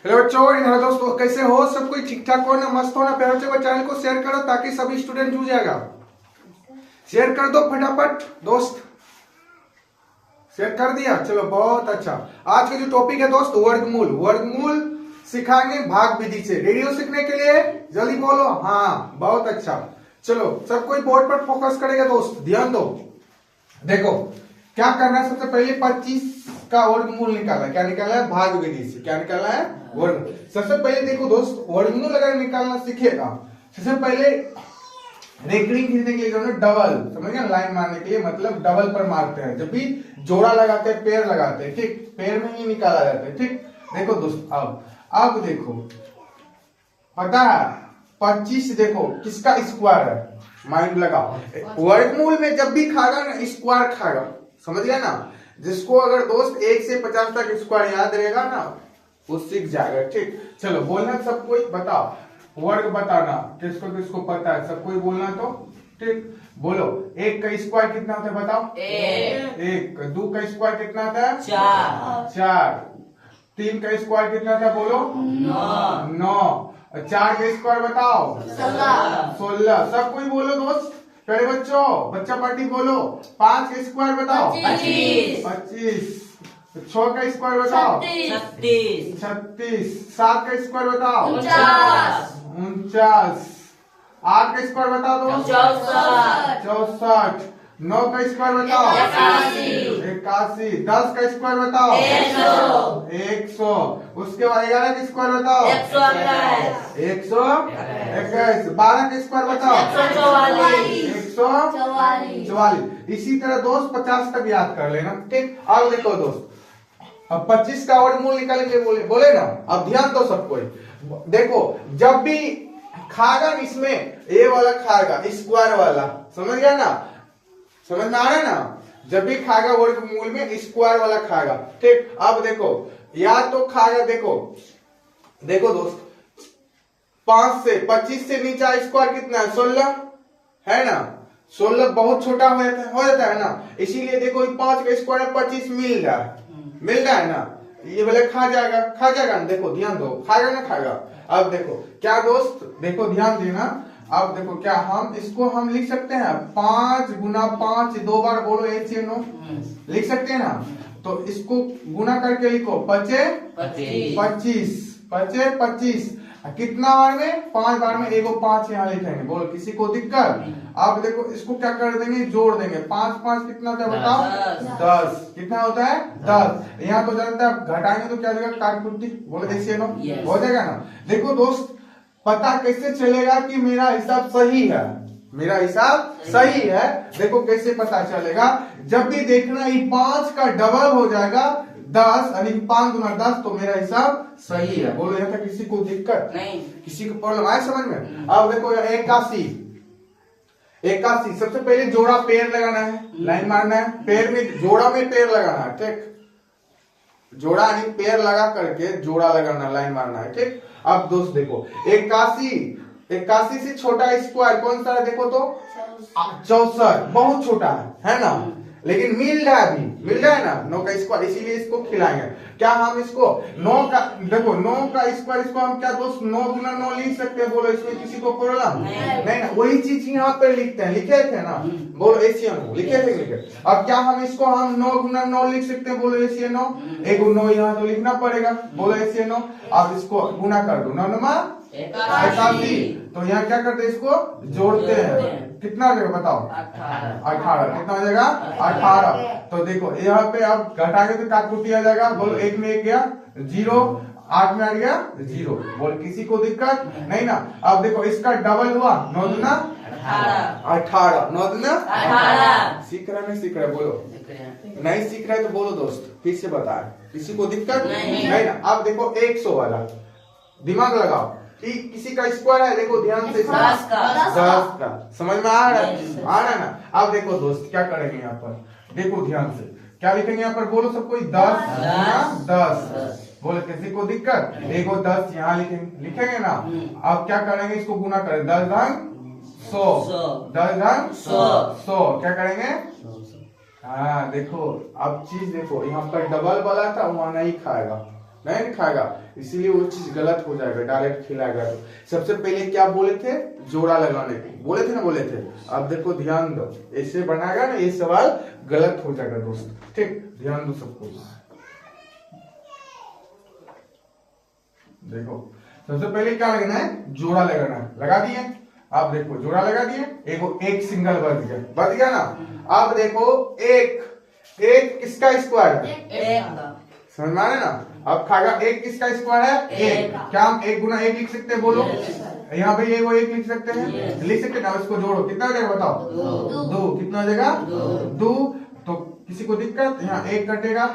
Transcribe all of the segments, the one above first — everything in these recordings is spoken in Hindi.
हेलो बच्चों, हेलो दोस्तों, कैसे हो? सब कोई ठीक ठाक हो ना? मस्त हो ना? प्यारे बच्चों को चैनल को शेयर करो ताकि सभी स्टूडेंट जुड़ जाएगा। शेयर कर दो फटाफट दोस्त। शेयर कर दिया? चलो बहुत अच्छा। आज का जो टॉपिक है दोस्त, वर्गमूल। वर्गमूल सिखाएंगे भाग विधि से। रेडियो सीखने के लिए जल्दी बोलो हाँ। बहुत अच्छा। चलो सब कोई बोर्ड पर फोकस करेगा दोस्त, ध्यान दो। देखो क्या करना है, सबसे पहले 25 का वर्गमूल निकाला। क्या निकाला है? भाग विधि से। क्या निकाला है? वर्गमूल। सबसे पहले देखो दोस्त, वर्गमूल अगर निकालना सीखेगा, सबसे पहले रेकरिंग खींचने के लिए डबल, समझ गए? लाइन मारने के लिए मतलब डबल पर मारते हैं। जब भी जोड़ा लगाते हैं, पेड़ लगाते हैं, ठीक, पेड़ में ही निकाला जाता है। ठीक, देखो दोस्त, अब देखो, पता है 25 देखो किसका स्क्वायर है? माइंड लगाओ। वर्गमूल में जब भी खाएगा ना, स्क्वायर खाएगा, समझ गया ना? जिसको अगर दोस्त 1 से 50 तक स्क्वायर याद रहेगा ना, वो सीख जाएगा। ठीक, चलो बोलना सब कोई, बताओ वर्ग बताना, किसको किसको पता है, सब कोई बोलना। तो ठीक, बोलो। 1 का स्क्वायर कितना होता है बताओ? 1। 2 का स्क्वायर कितना होता है? 4। 3 का स्क्वायर कितना था बोलो? 9। 4 का स्क्वायर बताओ? 16। सब कोई बोलो दोस्त, पहले बच्चों, बच्चा पार्टी बोलो। 5 का स्क्वायर बताओ? 25। 6 का स्क्वायर बताओ? 36। 7 का स्क्वायर बताओ? 49। 8 का स्क्वायर बताओ दोस्त? 64। 9 का स्क्वायर बताओ? 81। 10 का स्क्वायर बताओ? 100। उसके बाद 11 का स्क्वायर बताओ? 121। 12 का स्क्वायर बताओ? 144। इसी तरह दोस्त 50 तक याद कर लेना। ठीक, अब देखो दोस्त, अब 25 का वर्गमूल निकालेंगे, बोले ना। अब ध्यान दो सब कोई, देखो जब भी खाएगा इसमें, ये वाला खाएगा स्क्वायर वाला, समझ गया ना? समझ में आ रहा है ना? जब भी खाएगा वर्गमूल में स्क्वायर वाला खाएगा। ठीक, अब देखो, या तो खाएगा, देखो दोस्त, 5 से 25 से नीचे स्क्वायर कितना है? 16 है ना? 16 बहुत छोटा हो जाता है ना, इसीलिए देखो 5 का स्क्वायर 25 मिल रहा है ना, ये वाले खा जाएगा ना। देखो ध्यान दो, खाएगा ना खाएगा। अब देखो क्या दोस्त, देखो ध्यान देना। अब देखो क्या हम इसको हम लिख सकते हैं? 5 गुना 5, 2 बार बोलो 1 से 9 लिख सकते हैं ना? तो इसको गुना करके लिखो, 25 25 कितना बार में? 5 बार में। एगो 5 यहाँ लिखेंगे, बोलो किसी को दिक्कत? अब देखो इसको क्या कर देंगे, जोड़ देंगे। 5 5 कितना होता है बताओ? 10। कितना होता है? 10। यहाँ तो जानता है, घटाएंगे तो क्या हो जाएगा? काट कुटी, बोलो ऐसे नो हो जाएगा ना। देखो दोस्त, पता कैसे चलेगा कि मेरा हिसाब सही है? मेरा हिसाब सही है, देखो कैसे पता चलेगा? जब भी देखना ये 5 का डबल हो जाएगा 10, यानी 5 गुना 10, तो मेरा हिसाब सही है। बोलो यहाँ तक किसी को दिक्कत नहीं? किसी को प्रॉब्लम आए समझ में? अब देखो 81। सबसे पहले जोड़ा पेड़ लगाना है, लाइन मारना है, पेड़ में जोड़ा में पेड़ लगाना है। ठीक, जोड़ा यानी पेड़ लगा करके जोड़ा लगाना, लाइन मारना है। ठीक, अब दोस्त देखो 81 से छोटा स्क्वायर कौन सा है? देखो तो 64, बहुत छोटा है ना? लेकिन मिल रहा है ना 9 का स्क्वायर, इसीलिए इसको खिलाएंगे। क्या हम इसको 9 का, देखो 9 का स्क्वायर, इसको हम क्या दोस्त 9 गुना 9 लिख सकते हैं? बोलो इसमें किसी को प्रॉब्लम नहीं ना? वही चीज यहाँ पर लिखते हैं, लिखे थे ना? बोलो एशियन लिखे थे। अब क्या हम इसको 9 गुना 9 लिख सकते हैं? बोलो एशियन 9। एक 9 यहाँ तो लिखना पड़ेगा, बोलो एशियन 9। अब इसको गुना कर दो, 9 81। तो यहाँ क्या करते हैं? इसको जोड़ते हैं। कितना हो जाएगा बताओ? 18। कितना हो जाएगा? 18। तो देखो यहाँ पे अब घटाएंगे तो काट कुटी आ जाएगा। बोलो 1 में 1 गया 0, 8 में आ गया 0। बोल किसी को दिक्कत नहीं ना? अब देखो इसका डबल हुआ, 9 दूना 18, 9 दूना 18। सीख रहा नहीं सीख रहा? बोलो नहीं सीख रहा है तो बोलो दोस्त, फिर से बता, किसी को दिक्कत नहीं ना? अब देखो 100 वाला, दिमाग लगाओ, किसी का स्क्वायर है, देखो ध्यान से 10 का। समझ में आ रहा है ना? अब देखो दोस्त क्या करेंगे यहाँ पर, देखो ध्यान से क्या लिखेंगे यहाँ पर? बोलो सब कोई 10 10। बोले किसी को दिक्कत? देखो 10 यहाँ लिखेंगे ना। अब क्या करेंगे? इसको गुना करें, 10 घन 100, 10 घन 100। क्या करेंगे? हाँ देखो, अब चीज देखो, यहाँ पर डबल वाला था, वहां नहीं खाएगा, नहीं खाएगा, इसीलिए वो चीज गलत हो जाएगा डायरेक्ट खिलाएगा तो। सबसे पहले क्या बोले थे, जोड़ा लगाने को बोले थे ना, बोले थे। अब देखो ध्यान दो, ऐसे बनाएगा ना ये सवाल गलत हो जाएगा दोस्त, ठीक, ध्यान दो सबको। देखो सबसे पहले क्या लगाना है, जोड़ा लगाना है, लगा दिए। आप देखो जोड़ा लगा दिए, एक सिंगल बच गया ना। अब देखो एक किसका स्क्वायर है, समझ में आ रहा है ना। अब खाएगा एक किसका स्क्वायर है, एक। क्या हम एक गुना एक लिख सकते हैं, बोलो। यहाँ पे ये वो एक लिख सकते हैं, लिख सकते हैं ना। इसको जोड़ो, कितना हो जाएगा बताओ, दो। कितना हो जाएगा, दो। तो किसी को दिक्कत, यहाँ एक कटेगा,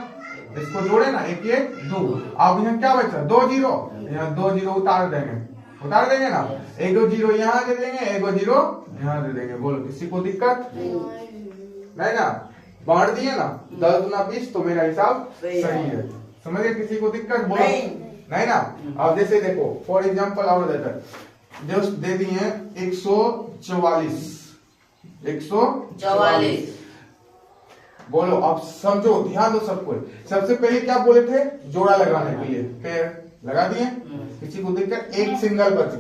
इसको जोड़े ना, एक एक दो। अब यहाँ क्या बचा, 2 जीरो, यहाँ 2 जीरो उतार देंगे ना। एक 2 जीरो यहाँ दे देंगे, एक 2 जीरो यहाँ दे देंगे। बोलो किसी को दिक्कत नहीं ना, बांट दिए ना, 10 गुना 20, तो मेरा हिसाब सही है। समझ गए, किसी को दिक्कत बोलो नहीं ना। अब जैसे देखो फॉर एग्जाम्पल और देता है, जस्ट दे दिए 144, 144। बोलो अब समझो, ध्यान दो सबको। सबसे पहले क्या बोले थे, जोड़ा लगाने के लिए पेड़ लगा दिए, किसी को दिक्कत, एक सिंगल बच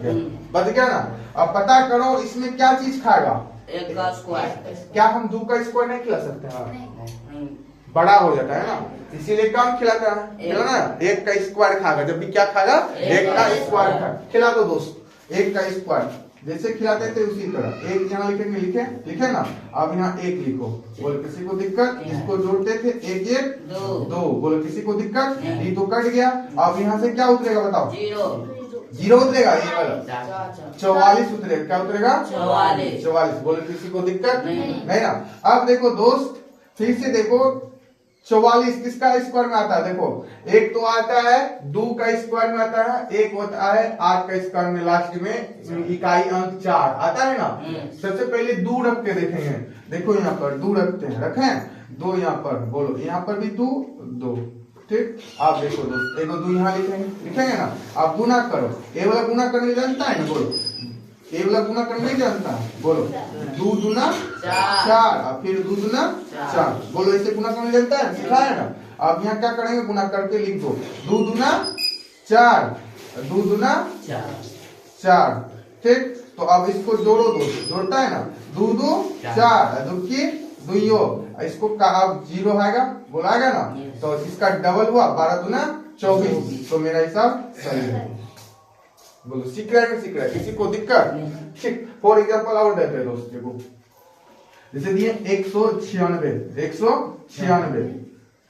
गया ना। अब पता करो इसमें क्या चीज खाएगा, एक का स्क्वायर। क्या हम 2 का स्क्वायर नहीं खिला सकते हैं, बड़ा हो जाता है ना, इसीलिए कम खिलाता है ना। 1 का स्क्वायर खाएगा, जब भी क्या खाएगा, 1 का स्क्वायर खिला दो दोस्त, 1 का स्क्वायर जैसे खिलाते थे उसी तरह। एक यहाँ लिखेंगे, लिखे ना। अब यहाँ एक लिखो, बोलो किसी को दिक्कत, इसको जोड़ते थे, एक एक दो। बोलो किसी को दिक्कत, ये तो कट गया। अब यहाँ से क्या उतरेगा बताओ, जीरो उतरेगा, ये वाला 44 उतरेगा। क्या उतरेगा, 44। बोलो किसी को दिक्कत नहीं ना। अब देखो दोस्त फिर से देखो, 44 किसका स्क्वायर में आता है, देखो एक तो आता है 2 का स्क्वायर में आता है, एक होता है 8 का स्क्वायर में, लास्ट में इकाई अंक 4 आता है ना। सबसे पहले 2 रख के देखेंगे, देखो यहाँ पर 2 रखते हैं, रखें 2 यहाँ पर, बोलो यहाँ पर भी 2, ठीक। आप देखो दोस्त, एक 2 यहाँ लिखेंगे ना। आप गुना करो, ये वाला गुना करने जानता है ना, बोलो ये वाला गुना करने नहीं जानता है, बोलो 2 दूना 4, फिर 2 दूना 4। बोलो इसे गुना करने जानता है, सिखाया ना। अब यहाँ क्या करेंगे, गुना करके लिख दो, 2 दूना 4, 2 दूना 4, ठीक। तो अब इसको जोड़ो दोस्त, जोड़ता है ना, 2 2 4, 2 की 2, इसको का अब 0 आएगा, बोलाएगा ना, तो इसका डबल हुआ, 12 दूना 24। तो मेरा हिसाब सही है। बोलो सीख रहा है, किसी को दिक्कत, ठीक। फॉर एग्जाम्पल और देते हैं दोस्त, देखो जैसे दिए 196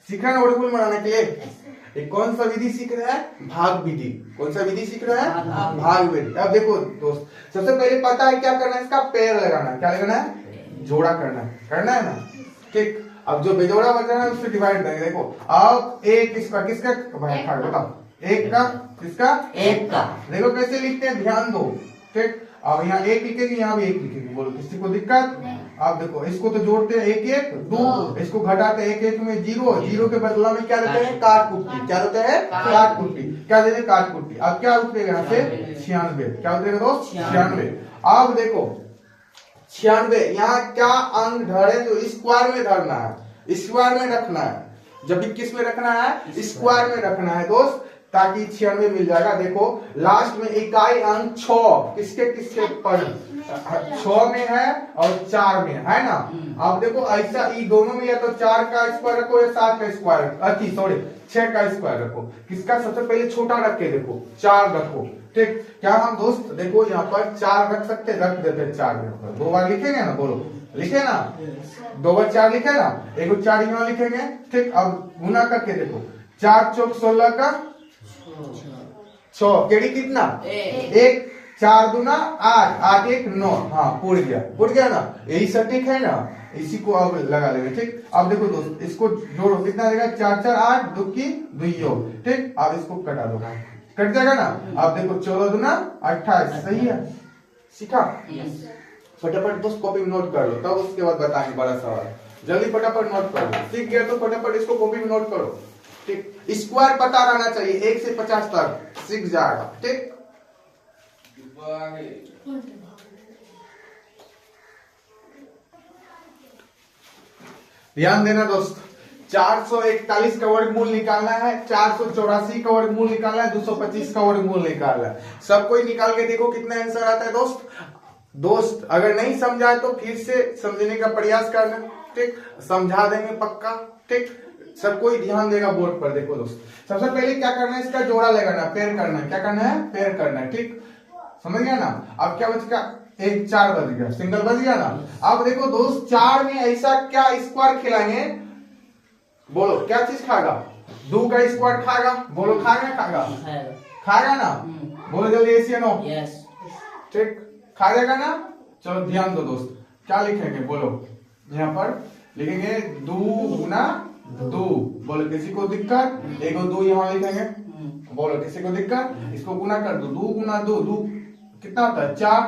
सीख रहा है वर्गमूल बनाने के लिए। कौन सा विधि सीख रहा है, भाग विधि। कौन सा विधि सीख रहा है, भाग विधि। अब देखो दोस्त, सबसे पहले पता है क्या करना है, इसका पेड़ लगाना है। क्या लगाना है, जोड़ा करना है ना, ठीक। अब जो बेजोड़ा बचा है उससे डिवाइड करेंगे। देखो अब एक किसका बताओ, एक का किसका, एक का। देखो कैसे लिखते हैं, ध्यान दो, ठीक। अब यहाँ एक लिखेंगे, यहाँ भी एक लिखेंगे। बोलो किसी को दिक्कत। अब देखो इसको तो जोड़ते हैं, एक एक 2, इसको घटाते हैं, एक एक में 0 के बदला में क्या देते हैं, काट कुट्टी। क्या देते हैं, काट कुट्टी। क्या देते हैं, काट कुट्टी। अब क्या उतरेगा यहाँ से, 96। क्या उतरेगा दोस्त, 96। अब देखो 96, यहाँ क्या अंक धरे, तो स्क्वायर में धरना है, स्क्वायर में रखना है। जब भी किस में रखना है, स्क्वायर में रखना है दोस्त, ताकि 96 मिल जाएगा। देखो लास्ट में इकाई अंक 6 किसके पर, 6 में है और 4 में है ना। अब देखो ऐसा ये दोनों में या तो 4 का स्क्वायर रखो या 7 का स्क्वायर, 6 का स्क्वायर रखो। किसका सबसे पहले छोटा रख के देखो, 4 रखो, ठीक। क्या हम दोस्त देखो यहाँ पर 4 रख सकते, रख देते हैं 4 यहाँ पर। 2 बार लिखेंगे ना, बोलो लिखे ना, 2 बार 4 लिखे ना, एक 4 यहाँ लिखेंगे, ठीक। अब गुना करके देखो, 4 चौक 16 का 6, केड़ी कितना, 1, 4 दूना 8, 8 1 9। हाँ पुड़ गया ना, यही सटीक है ना, इसी को अब लगा लेंगे, ठीक। अब देखो दोस्त इसको जोड़ो, कितना देगा, 4 4 8, 2 की 2, ठीक। अब इसको कटा दो, कट जाएगा ना। अब देखो 14 दूना 28, सही है, सीखा। फटाफट दोस्त कॉपी में नोट कर लो, तब उसके बाद बताएंगे बड़ा सवाल। जल्दी फटाफट नोट कर लो, सीख गया तो फटाफट इसको कॉपी में नोट करो, ठीक। स्क्वायर पता रहना चाहिए, 1 से 50 तक सीख जाएगा, ठीक। ध्यान देना दोस्त, 441 का वर्गमूल निकालना है, 484 का वर्गमूल निकालना है, 225 का वर्गमूल निकालना है। सब कोई निकाल के देखो कितना आंसर आता है दोस्त। अगर नहीं समझा तो फिर से समझने का प्रयास करना, ठीक, समझा देंगे पक्का, ठीक। सब कोई ध्यान देगा बोर्ड पर। देखो दोस्त, सबसे पहले क्या करना है, इसका जोड़ा लगाना, पेयर करना है। क्या करना है, पेयर करना है, ठीक, समझ गया ना। अब क्या बचेगा, 1 4 बच गया, सिंगल बच गया ना। अब देखो दोस्त, 4 में ऐसा क्या स्क्वायर खिलाएंगे, बोलो क्या चीज खाएगा, 2 का स्क्वायर खाएगा, बोलो खाएगा ना, बोलो जल्दी यस या नो, ठीक, खा जाएगा ना। चलो ध्यान दो दोस्त, क्या लिखेंगे, बोलो यहाँ पर लिखेंगे 2 गुना 2, बोलो किसी को दिक्कत, 1 और 2 यहाँ लिखेंगे, बोलो किसी को दिक्कत, इसको गुना कर दो, 2 गुना 2, 2 कितना होता है 4,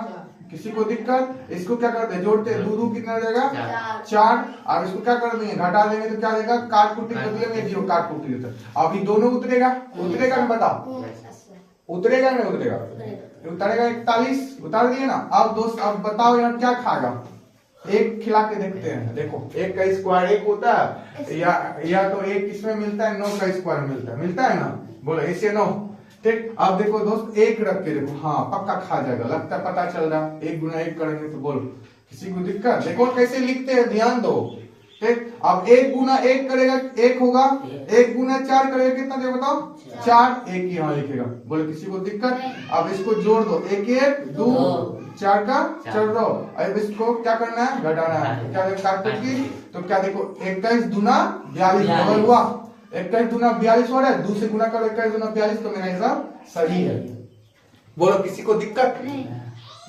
किसी को दिक्कत, इसको क्या करते हैं, जोड़ते हैं, 2 2 कितना हो जाएगा 4। अब इसको क्या कर देंगे, घटा देंगे तो क्या देगा, काट कुटी बदले में 0 काट कुटी देता है। अभी दोनों उतरेगा नहीं, बताओ उतरेगा नहीं उतरेगा, उतरेगा 41, उतार दिए ना। अब दोस्त अब बताओ यहाँ क्या खाएगा, 1 खिला के देखते हैं। देखो 1 का स्क्वायर 1 होता है, या तो 1 किसमें मिलता है, 9 का स्क्वायर मिलता है ना, बोलो ऐसे 9, ठीक। अब देखो दोस्त 1 रख के देखो, हाँ पक्का खा जाएगा, लगता है पता चल रहा, 1 गुना 1 करेंगे तो बोलो किसी को दिक्कत। देखो कैसे लिखते हैं, ध्यान दो, ठीक। अब 1 गुना 1 करेगा 1 होगा, 1 गुना 4 करेगा कितना देगा बताओ 4, 1 यहाँ लिखेगा, बोलो किसी को दिक्कत। अब इसको जोड़ दो, 1 1 2 4 का 4 दो। अब इसको क्या करना है, घटाना है, क्या काट की, तो क्या देखो 21 दूना 42 डबल हुआ, 21 दूना 42 हो रहा है, 2 से गुना करो 21 दूना 42, तो मेरा हिसाब सही है। बोलो किसी को दिक्कत,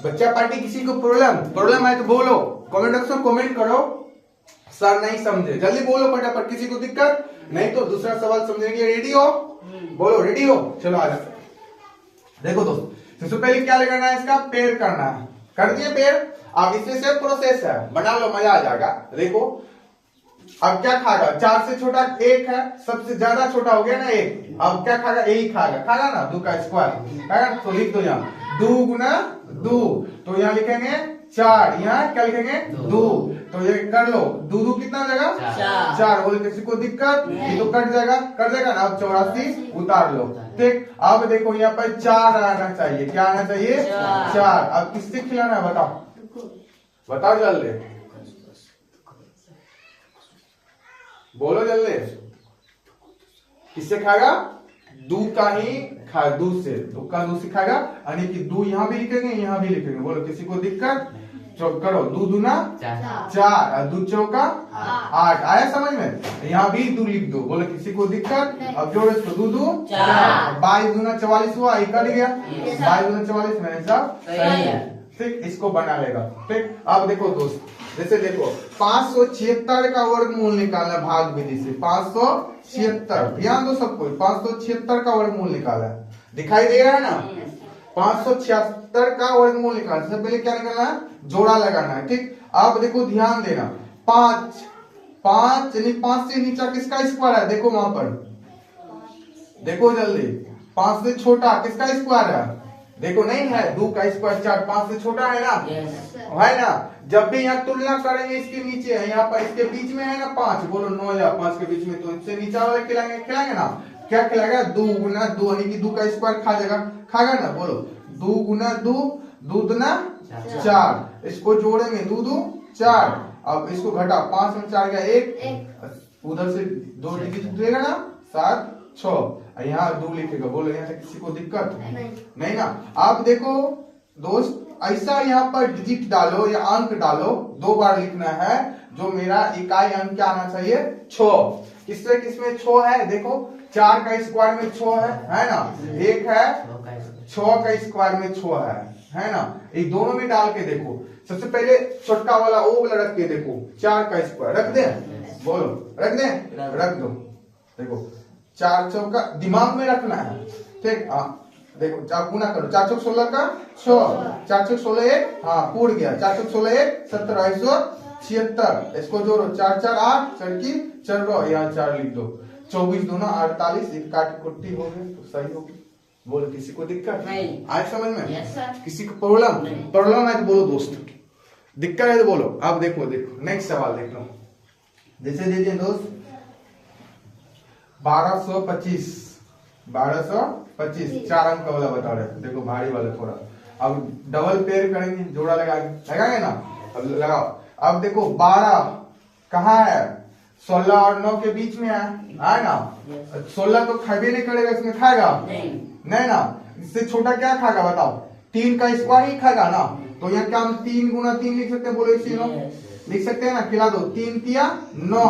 बच्चा पार्टी किसी को प्रॉब्लम है तो बोलो, कमेंट बॉक्स में कमेंट करो, सर नहीं समझे, जल्दी बोलो फटाफट, किसी को दिक्कत नहीं तो दूसरा सवाल समझने के लिए रेडी हो, बोलो रेडी हो, चलो आ जाओ। देखो दोस्त, सबसे पहले क्या लगाना है, इसका पेयर करना है, कर दिए पेयर। अब इसमें से प्रोसेस है, बना लो मजा आ जाएगा। देखो अब क्या खाएगा, 4 से छोटा 1 है, सबसे ज्यादा छोटा हो गया ना 1, अब क्या खाएगा, यही खाएगा ना, 2 का स्क्वायर खाएगा, तो लिख दो यहाँ 2 गुना 2, तो यहाँ लिखेंगे 4, यहाँ क्या लिखेंगे 2, तो ये कर लो, 2 2 कितना हो जाएगा 4, बोले किसी को दिक्कत, ये तो कट जाएगा ना। अब 84 उतार लो, ठीक। अब देखो यहाँ पर 4 आना चाहिए, क्या आना चाहिए 4। अब किससे खिलाना है बताओ जल्दी, बोलो जल्दी, किससे खाएगा, दूध का ही खा, दूध से खाएगा, यानी कि दूध यहाँ भी लिखेंगे यहाँ भी लिखेंगे, बोलो किसी को दिक्कत, करो 2 दूना 4, 2 चौका 8, आया समझ में, यहाँ भी 2 लिख दो, बोलो किसी को दिक्कत। अब जोड़ो इसको 2 2 4, 22 दूना 44 हुआ, एक कट गया, 22 दूना 44 मेरा हिसाब सही है, ठीक, इसको बना लेगा, ठीक। अब देखो दोस्त, जैसे देखो 576 का वर्गमूल निकालना भाग विधि से, 576, ध्यान दो सबको, 576 का वर्गमूल निकाला है, दिखाई दे रहा है ना, 576 का वर्गमूल निकालना। सबसे पहले क्या निकालना है, जोड़ा लगाना है, ठीक। अब देखो ध्यान देना, 5 यानी 5 से नीचा किसका स्क्वायर है, देखो वहां पर, देखो जल्दी, 5 से छोटा किसका स्क्वायर है, देखो नहीं है, 2 का स्क्वायर 4, 5 से छोटा है ना, है ना। जब भी यहाँ तुलना करेंगे, इसके नीचे है, यहाँ पर इसके बीच में है ना 5, बोलो 9 या 5 के बीच में, तो इससे नीचा वाले खिलाएंगे ना, क्या खिलाएगा, 2 गुना 2, यानी कि 2 का स्क्वायर खाएगा ना, बोलो 2 गुना 2, 2 दूना 4, इसको जोड़ेंगे 2 2 4, अब इसको घटा, 5 में 4 गया 1, उधर से 2 डिजिट उतरेगा ना, 7 6, यहाँ 2 लिखेगा, बोलो यहाँ से किसी को दिक्कत नहीं ना। आप देखो दोस्त, ऐसा यहाँ पर डिजिट डालो या अंक डालो, 2 बार लिखना है, जो मेरा इकाई अंक क्या आना चाहिए 6, किसमें 6 है, देखो 4 का स्क्वायर में 6 है ना, 1 है 6 का स्क्वायर में 6 है ना, ये दोनों में डाल के देखो। सबसे पहले छोटका वाला ओ वाला रख के देखो, 4 का स्क्वायर रख दे, बोलो रख दो, देखो 4 चौका दिमाग में रखना है, ठीक। देखो आप गुना करो, 4 चौक 16 का 6, 4 चौक 16 1, हाँ पूर गया, 4 चौक 16 1 17, इसको जोड़ो, 4 4 8, 4 की 4, यहाँ 4 लिख दो, 24 दूना 48, एक काट कुट्टी हो गई तो सही होगी। बोलो किसी को दिक्कत नहीं, आज समझ में, किसी को प्रॉब्लम है तो बोलो दोस्त, दिक्कत है तो बोलो। अब देखो नेक्स्ट सवाल देख लो, जैसे दीजिए दोस्त, 1225 1225 4 अंक वाला बता रहे हैं। देखो भारी वाला थोड़ा। अब डबल पेयर करेंगे, जोड़ा लगाएंगे ना। अब लगाओ। अब देखो 12 कहाँ है, 16 और 9 के बीच में है ना। 16 तो खाए नहीं करेगा, इसमें खाएगा नहीं ना। इससे छोटा क्या खाएगा बताओ, 3 का स्क्वायर ही खाएगा ना। तो यहाँ क्या हम 3 गुना 3 लिख सकते हैं, बोलो इसी नो लिख सकते हैं ना। खिला दो, 3 तिया 9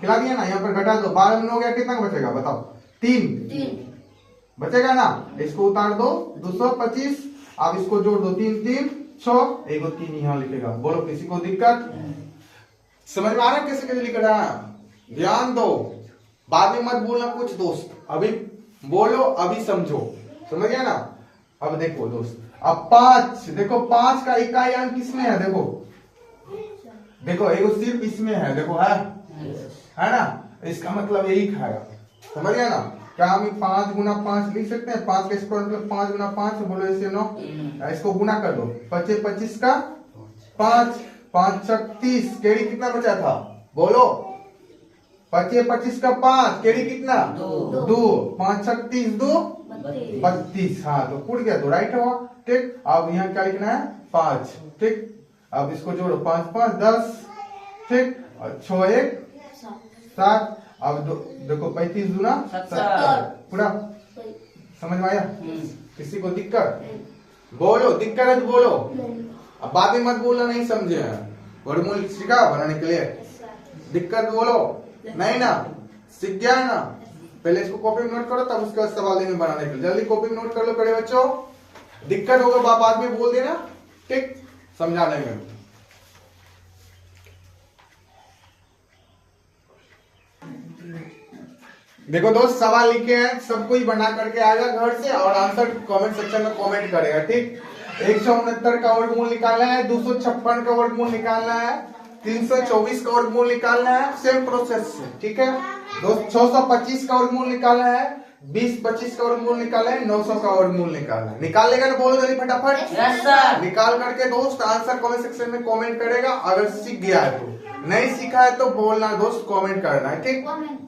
खिला दिया ना। यहाँ पर घटा दो, 12 में 9 गया, कितना बचेगा बताओ, 3 बचेगा ना। इसको उतार दो 225। अब इसको जोड़ दो, 3 3 6, एगो 3 यहाँ लिखेगा। बोलो किसी को दिक्कत समझ में आ रहा है कैसे कैसे लिख रहा है। ध्यान दो, बाद में मत बोलना कुछ दोस्त, अभी बोलो अभी समझो, समझ गया ना। अब देखो दोस्त, अब 5 देखो, 5 का इकाई अंक किसमें है, देखो देखो एगो सिर्फ इसमें है, देखो है ना। इसका मतलब यही खाएगा, समझ गया ना। क्या हम 5 गुना 5 लिख सकते हैं, 5 का स्क्वायर मतलब 5 गुना 5, बोलो इसे 9। इसको गुना कर दो, 25 25 का 5, 5 36, केड़ी कितना बचा था बोलो, 25 25 का 5, केड़ी कितना 2, 5 36 2 32। हाँ तो कूट गया तो राइट हुआ, ठीक। अब यहाँ क्या लिखना है 5, ठीक। अब इसको जोड़ो, 5 5 10, ठीक, और 6 1 7। अब देखो 35 दूना 70, पूरा समझ में आया। किसी को दिक्कत बोलो, दिक्कत है तो बोलो। अब बातें मत बोलना नहीं समझे, वर्गमूल सीखा बनाने के लिए, दिक्कत बोलो नहीं ना, सीख गया है ना। पहले इसको कॉपी में नोट करो, तब उसके बाद सवाल देंगे बनाने के लिए। जल्दी कॉपी में नोट कर लो बड़े बच्चों, दिक्कत होगा बाद में बोल देना, ठीक, समझाने में। देखो दोस्त, सवाल लिखे हैं, सब कोई बना करके आएगा घर से और आंसर कमेंट सेक्शन में कमेंट करेगा, ठीक। 169 का वर्गमूल निकालना है, 256 का वर्गमूल निकालना है, 324 का वर्गमूल निकालना है, सेम प्रोसेस से, ठीक है दोस्त। 625 का वर्गमूल निकालना है, 20 25 का वर्गमूल निकालना है, 900 का वर्गमूल निकालना है। निकाल लेगा ना, बोलो जल्दी फटाफट। निकाल करके दोस्त आंसर कमेंट सेक्शन में कमेंट करेगा। अगर सीख गया है तो, नहीं सीखा है तो बोलना दोस्त, कमेंट करना है, ठीक।